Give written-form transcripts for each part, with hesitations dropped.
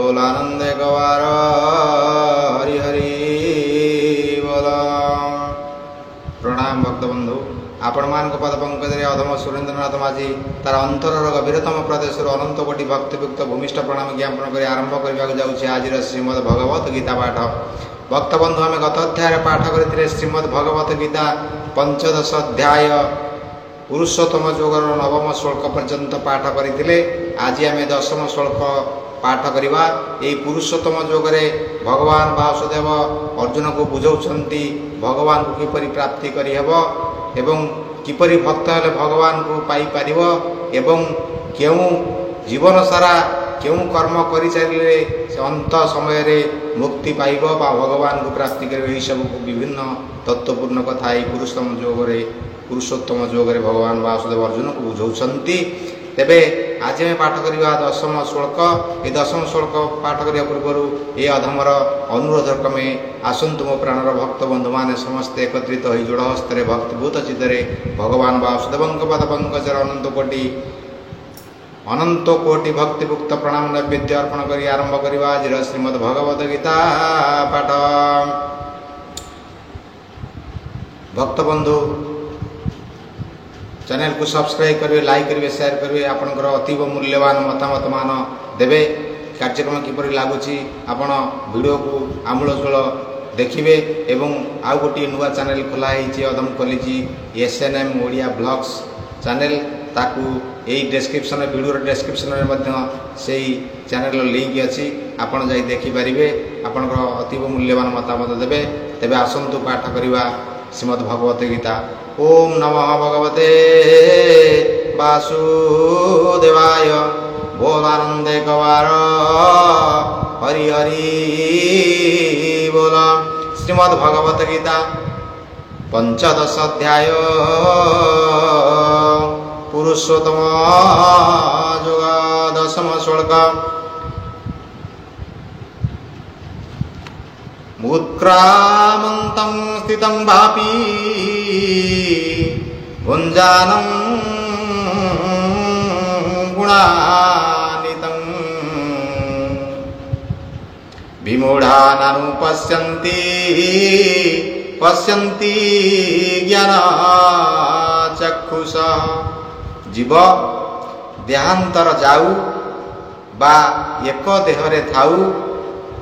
बोल आनंद गवार हरि हरि बोल। प्रणाम भक्त बंधु, आपण मान पद पंकज अधम सुरेन्द्रनाथ माझी तार अंतर गभीरतम प्रदेश अनंत कोटि भक्तियुक्त भूमिष्ठ प्रणाम ज्ञापन कर आरंभ करने जाऊँगी आज श्रीमद् भगवत गीता पाठ। भक्त बंधु आम गत अध्याय पाठ करते श्रीमद् भगवत गीता पंचदश अध्याय पुरुषोत्तम योगर नवम श्लोक पर्यंत पाठ करते। आज आम दशम श्लोक पाठ करवा। यही पुरुषोत्तम योगरे भगवान वासुदेव अर्जुन को बुझाउछंती भगवान को किपरि प्राप्ति करिहेब एवं किपरि भक्त हेले भगवान को पाई परिबो एवं केउ जीवन सारा केउ कर्म करि चलिले अंत समय रे मुक्ति पाइबो बा भगवान को प्राप्ति करिबो। एही सब विभिन्न तत्वपूर्ण कथा एही पुरुषोत्तम योगरे भगवान वासुदेव अर्जुन को बुझाउछंती। तेबे आज में पाठ करवा दशम श्लोक। ये दशम श्लोक पाठ करने पूर्व ये अधमर अनुरोध क्रमे आसतु मो प्राणर भक्त बंधु माने समस्ते एकत्रित हो जोड़ हस्ते भक्तिभूत चित्तरे भगवान वासुदेव पद पंकजर अनंत कोटि भक्तिभुक्त प्रणाम नैवेद्य अर्पण कर आरंभ करवा आज श्रीमद् भगवत गीता पाठ। भक्त बंधु चैनल को सब्सक्राइब करेंगे, लाइक करेंगे, शेयर करेंगे, आपंकर अतीव मूल्यवान मतामत मान देवे। कार्यक्रम किपरि लगुच आपण वीडियो को आमूलचूल देखिए। एवं आउ गोटे नुआ चैनल खोलाई अदम खोली SNM ओडिया ब्लॉग्स चैनल ताकू यही डिस्क्रिप्शन वीडियो डिस्क्रिप्शन में से चैनल लिंक अच्छी आपण जाई देखि पारिबे। आपणकर अतीव मूल्यवान मतामत देवे। तेबे आसंतु पाठ करवा श्रीमद् भगवत गीता। ओम नमः भगवते वासुदेवाय बोल आनंद गवार हरि हरि बोल। श्रीमद् भगवत गीता पंचदश अध्याय पुरुषोत्तम योग दशम श्लोक। उत्क्रामन्तं स्थितं वापि भुञ्जानं गुणान्वितं विमूढानानुपश्यन्ति पश्यन्ति ज्ञानचक्षुषा। जीव देहांतर जाऊ बा एक देहरे थाऊ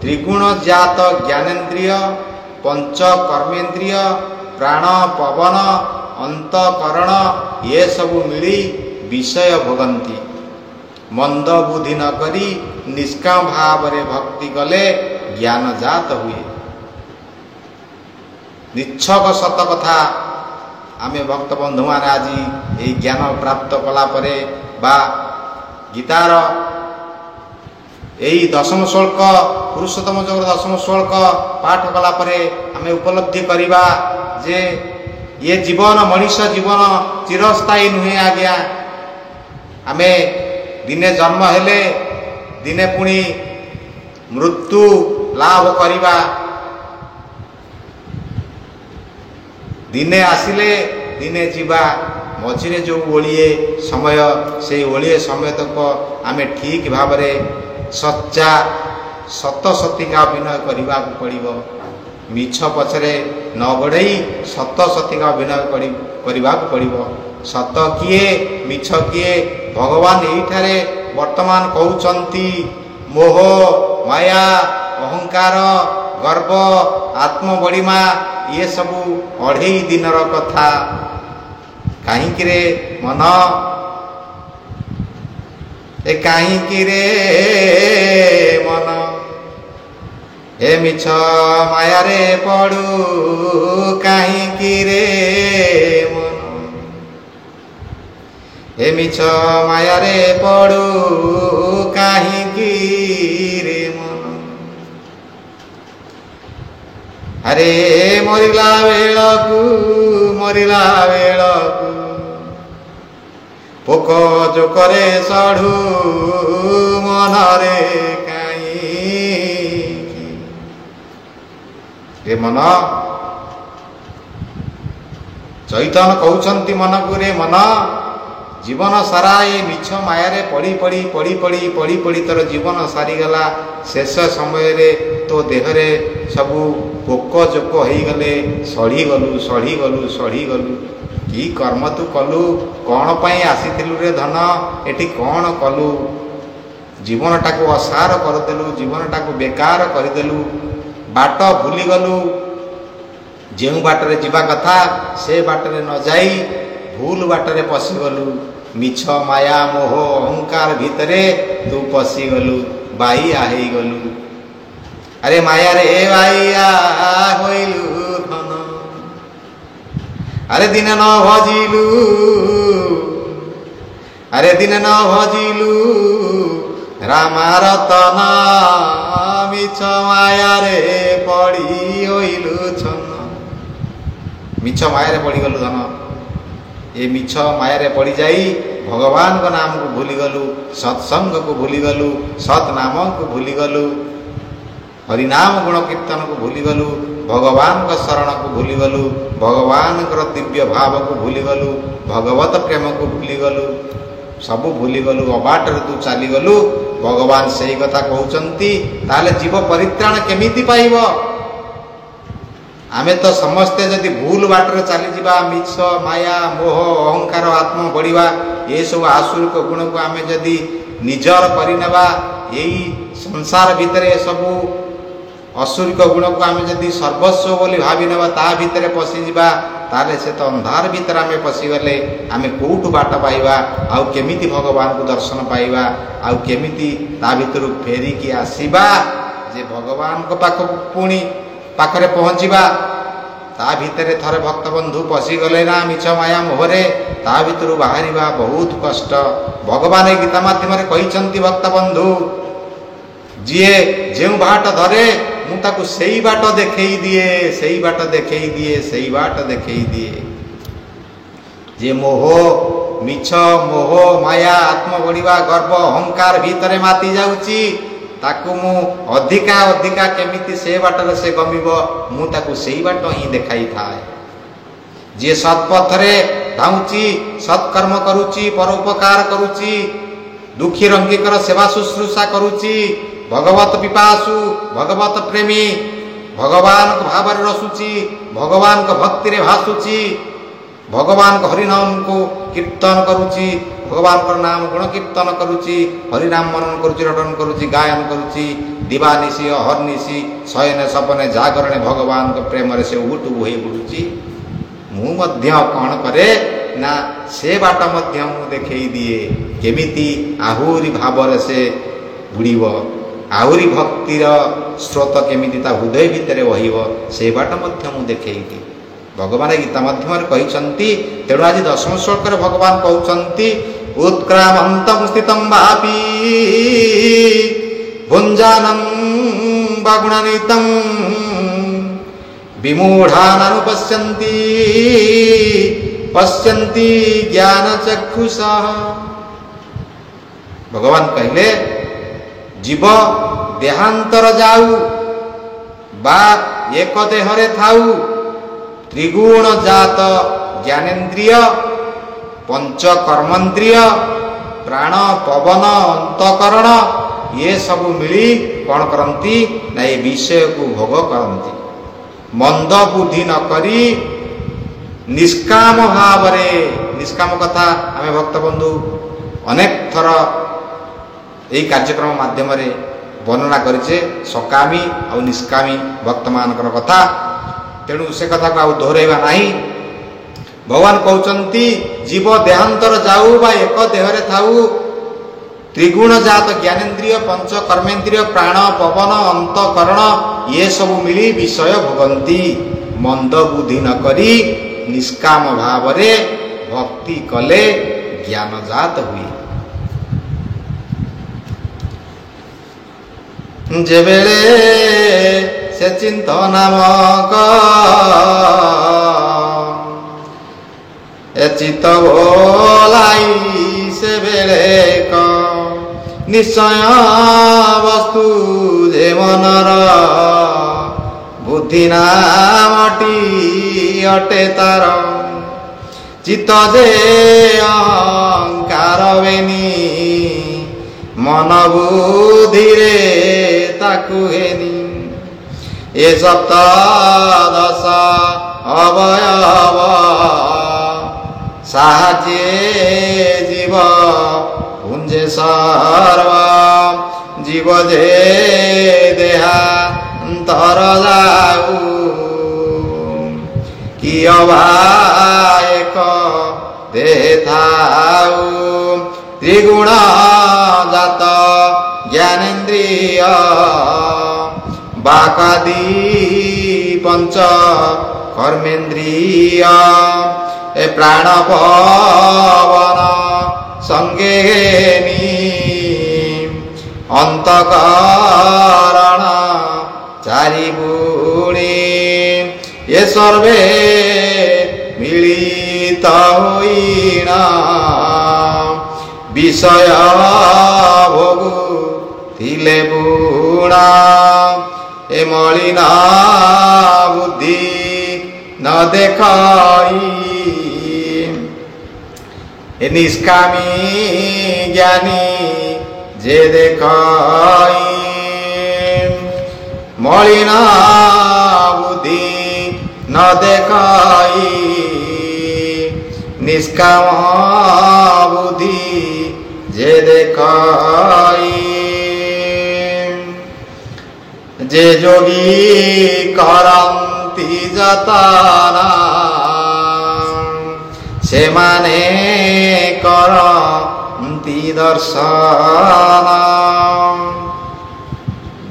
त्रिगुण जात ज्ञानेन्द्रिय पंच कर्मेन्द्रिय प्राण पवन अंतकरण ये सबु मिली विषय भोगंती। मंद बुद्धि न करी निष्काम भाव रे भक्ति कले ज्ञान जात हुए। निच्छक सत कथा आमे भक्त बंधु माने आज ये ज्ञान प्राप्त कला परे बा गीतार यही दशम श्लोक पुरुषोत्तम योगर दशम श्लोक पाठ कला परे आमे उपलब्धि करिबा जे ये जीवन मनुष्य जीवन चिरस्थायी नुहे। आज्ञा आमे दिने जन्म हेले दिने पुणी मृत्यु लाभ करिबा। दिने आसिले दिने जीवा मझिरे जो ओलिए समय से ओलिए समय तक आमे ठीक भाव सच्चा सत सती का अभिनय करने को पड़ो। मिछ पछरे न गड़ई सत सती का अभिनय करने को पड़ो। सत किए मिछ किए भगवान यही वर्तमान कहउचंती मोह माया अहंकार गर्व आत्म बड़ीमा ये सबू 2.5 दिनर कथा। कहीं रे मन ए कहीं रे मन ए मिछ माया रे पड़ू कहीं रे मन ए मिछ माया रे पड़ू कहीं रे मन। अरे मरिला बेलकू पोक जोकरे साढ़ू मनरे कहीं मन। चैतन्य कहउचंती मन को रे मन जीवन सारा ये मिछ माया पड़ी पड़ी पड़ी पड़ी पड़ी पड़ी तोर जीवन सारीगला शेष समय रे तो देहरे सबू पोक जोक हो गले सड़ी गलु सड़ी गलु सड़ी गलु कि कर्म तू कलु कौन पाई आसीथिलु रे धन एठी कौन कलु जीवन टाको असार करदेलु जीवन टाको बेकार करदेलु बाट भूली गलु जो बाटरे जीवा कथा से बाटरे न जाई भूल बाटरे पशिगलु मिछ माया मोह अहंकार भितरे तू पशिगलु बाइया हेई गलु अरे माया रे ए बाइया होइलु धन अरे दिन न भजिलु अरे दिन न भजिलु रामारतन मिछ माया रे पड़ी होइलु छन मिछ माया रे पड़ी गलु धन ये मिछ माया रे पड़ी जाई भगवान को नाम को भूली गलु सत्संग को भूली गलु सत नाम को भूली गलु हरिनाम गुण कीर्तन को भूली गलु भगवान का शरण को भूली गलु भगवान का दिव्य भाव को भूली गलु भगवत प्रेम को भूली गलु सबू भूली गलु अबाटर तू चली गलु भगवान सही कथा कहउचंती ताले जीव परित्राण केमिति पाइब आमे तो समस्ते जदि भूल बाटर चली जिबा मिछ माया मोह अहंकार आत्म बढ़िबा ये सब आसुरिक गुण को आमे जदि निजर करिनेबा यही संसार भितर सबू असुरिक गुण को आमे जदि सर्वस्व बोली भावी नेबा ता भितर पशि जिबा ताले से तो अंधार भितर आमे पशि गले आमे कोउठु बाट पाइबा आउ केमिति भगवान को दर्शन पाइबा आउ केमिति ता भितर फेरी की आसीबा जे भगवान को पाख पुणी पाखरे पहुँचीबा ता भितर थरे भक्त बंधु पशि गले ना मिछ माया मोहरे ता भितर बाहरिबा बहुत कष्ट भगवान गीता माध्यम कहिसंती भक्त बंधु जीए जे बाट धरे मु ताकू सेई बाट देखेई दिए सेई बाट देखेई दिए सेई बाट देखेई दिए जे मोह मिछ मोह माया आत्म बढ़िबा गर्व अहंकार भितरे माती जाउची ताकू मु अधिका अधिका केमिति से बाटर से गमिब मु ताकू सेई बाट ही देखाई थाए जे सत्पथरे धाउची सत्कर्म करूची परोपकार करूची दुखी रंगीकर सेवा शुश्रूषा करूची भगवत पिपासु भगवत प्रेमी भगवान को भाव रसुची भगवान को भक्ति रे भासुची भगवान को हरिनाम को कीर्तन करूची भगवान को नाम गुण कीर्तन करूची हरिनाम मनन करूची रटन करूची गायन करूची दिवानिशी अहर्निशी शयने सपने जागरणे भगवान को प्रेम रे से उठु होई बुडुची मु मध्य कौन करे ना से बाट मध्य मु देखेई दिए केमिति आहुरी भाव रे से बुड़ीब आहुरी भक्तिर स्रोत केमिति ता हृदय भितर वहिब से बाट मध्य मु देखेई दिए भगवान गीता माध्यम कहते तेणु आज दशम श्लोक भगवान कहते उत्क्रामंतम स्थितम वापी भुंजानम बागुणानीतम विमूढ़ानुपश्यन्ति पश्यन्ति ज्ञान चक्षुषा भगवान कहले जीव देहांतर जाऊ बा एक देहरे थाऊ त्रिगुण जात ज्ञानेन्द्रिय पंच कर्मेन्द्रिय प्राण पवन अंतकरण ये सब मिली कौन करती ना ये विषय को भोग करती मंद बुद्धि न करी निष्काम भाव रे निष्काम कथा आमे भक्त बंधु अनेक थर यही कार्यक्रम माध्यम वर्णना करिचे सकामी और निष्कामी भक्त मानकर कथा तेणु से कथा को दोहराइबा नहीं भगवान कहते जीव देहांतर जाऊ बा एक देहरे थाऊ त्रिगुण जात ज्ञानेन्द्रिय पंच कर्मेन्द्रिय प्राण पवन अंतकरण ये सब मिली विषय भोगंती मंद बुद्धि न करी निष्काम भाव रे भक्ति कले ज्ञान जात हुई जेबेले से चिंतनामक चित्त बोलाई से बेले क निश्चय वस्तु जे मनर बुद्धि नामटी अटे तार ଚିତ ଯେ ଅହଙ୍କାର ବେନି ମନ ବୁଦ୍ଧିରେ ତାକୁ ହେନି ଏ ସପ୍ତଦଶ ଅବୟବ ସାହାଯ୍ୟେ জীব পুঞ্জে সর্ব জীব যে দেহান্তর যাও কি অভায়ক দেহে থাও ত্রিগুণ জাত জ্ঞানেন্দ্রিয় বাকাদি পঞ্চ কর্মেন্দ্রিয় এ প্রাণ পবন সঙ্গে অন্তকরণ চারি বুড়ি এ সর্বে মিলিত হইন বিষয় ভোগু থিলে বুড়া এ মলিন বুদ্ধি ন দেখাই এ নিষ্কামী জ্ঞানী যে দেখাই মলিন বুদ্ধি ন দেখাই নিষ্কাম বুদ্ধি যে দেখাই যে যোগী করন্তি যতনা সেমানে করন্তি দর্শন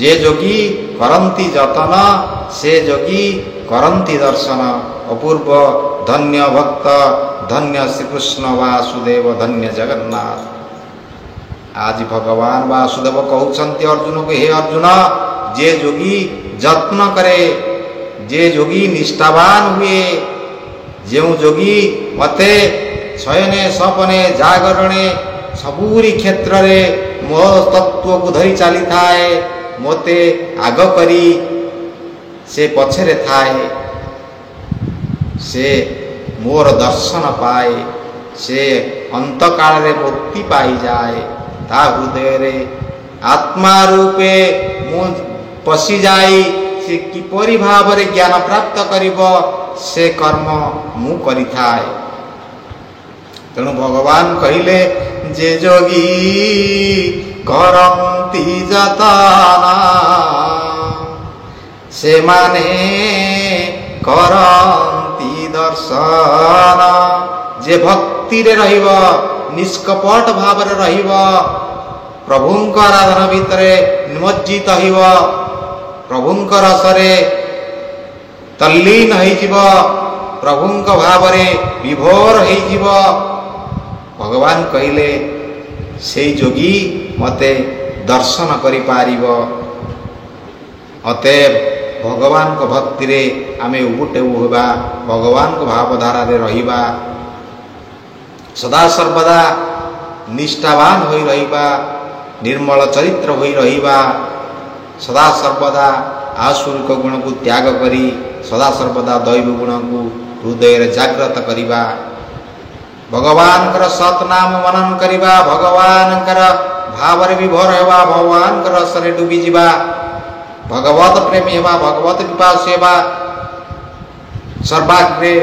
যে যোগী করন্তি যতন সে যোগী করন্তি দর্শন অপূর্ব ধন্য ভক্ত ধন্য শ্রীকৃষ্ণ বাসুদেব ধন্য জগন্নাথ আজ ভগবান বাসুদেব কହୁଛନ୍ତି অর্জুনকে হে অর্জুন যে যোগী যত্ন করে যে যোগী নিষ্ঠাবান হুয়ে যে যোগী মতে শয়নে সপনে জাগরণে सबुरी क्षेत्र रे मो तत्व को धरी चली थाए मोते आग करी से पछरे थाए से मोर दर्शन पाए से अंत काल रे मुक्ति पाई जाए ता हृदय रे आत्मा रूपे मु पसी जाई से किपरि भाव रे ज्ञान प्राप्त करिब से कर्म मु करि थाए तेणु भगवान कहिले जे जोगी करंती जतना से माने करंती दर्शन जे भक्ति रे रहिब निष्कपट भाव रे रहिब प्रभुंक आराधना भितरे निमज्जित होइब प्रभुंक रसरे तल्लीन होइजिब प्रभुंक भाव रे विभोर होइजिब भगवान कहिले से जोगी मते दर्शन करि पारिबो अतएव भगवान को भक्ति रे आमे उबुटे होबा भगवान को भावधारा रे रहिबा सदा सर्वदा निष्ठावान होई रहिबा निर्मल चरित्र होई रहिबा सदा सर्वदा आसुरिक गुण को त्याग करी सदा सर्वदा दैव गुण को हृदय रे जागृत करिबा भगवान कर सतनाम मनन करिबा भगवान कर भाव रे विभोर हेबा भगवान कर रसरे डूबी जिबा भगवत प्रेमी हेबा भगवत विपास हेबा सर्वाग्रे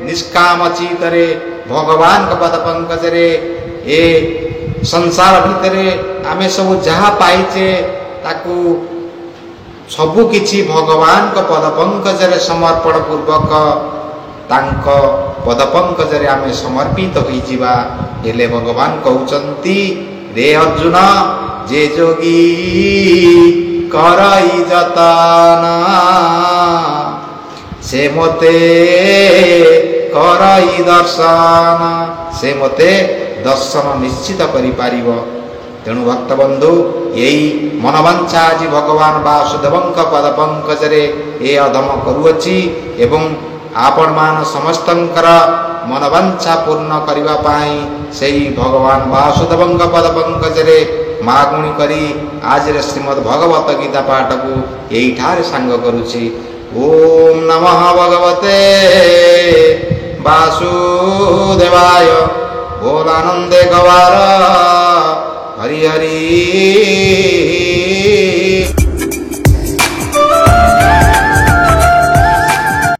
निष्काम चितरे भगवान का पद पंकज रे ए संसार भितरे आमे सब जहा पाइचे ताकू सबु किछि भगवान का पद पंकज रे समर्पण पूर्वक तांको पद पंकज रे आमे समर्पित होई जिबा हेले भगवान कहउचंती रे अर्जुन जे जोगी करई जतना से मते करई दर्शन से मते दर्शन निश्चित करि पारिबो तेणु भक्त बंधु यही मनवांछा आज भगवान वासुदेवंक पद पंकज रे ए अधम करूअछि एवं आपण मान समस्तंकर मनवांछा पूर्ण करिबा पाई सेही भगवान वासुदेवंक पद पंकज रे मागुणी करी आज रे श्रीमद् भगवत गीता पाठ को एही ठारे सांग करूछि ओम नमः भगवते वासुदेवाय बोल आनंदे गवार हरि हरि